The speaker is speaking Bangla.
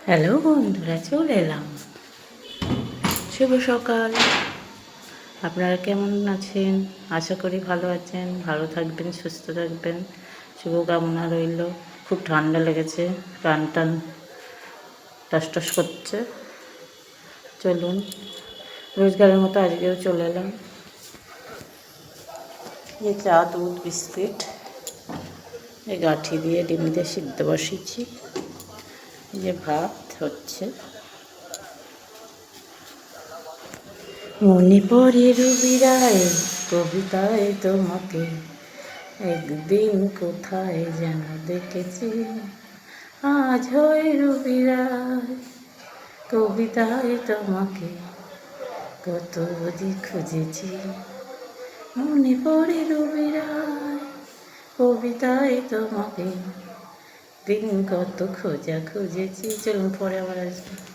হ্যালো বন্ধুরা, চলে এলাম। শুভ সকাল। আপনারা কেমন আছেন? আশা করি ভালো আছেন, ভালো থাকবেন, সুস্থ থাকবেন, শুভকামনা রইল। খুব ঠান্ডা লেগেছে, টান টান টস করছে। চলুন, রোজগারের মতো আজকেও চলে এলাম। এই চা, দুধ, বিস্কিট, এই গাঁঠি দিয়ে ডিম দিয়ে সিদ্ধ বসিয়েছি। এই যে ভাত হচ্ছে। মনে পড়ে রবিরায় কবিতায় তোমাকে, একদিন কোথায় যেন দেখেছি। আজ হয় রবিরায় কবিতায় তোমাকে, কত যে খুঁজেছি। মনে পড়ে রবিরায় কবিতায় তোমাকে, দিন কত খোঁজা খুঁজেছি। চলুন, পরে আবার আসবে।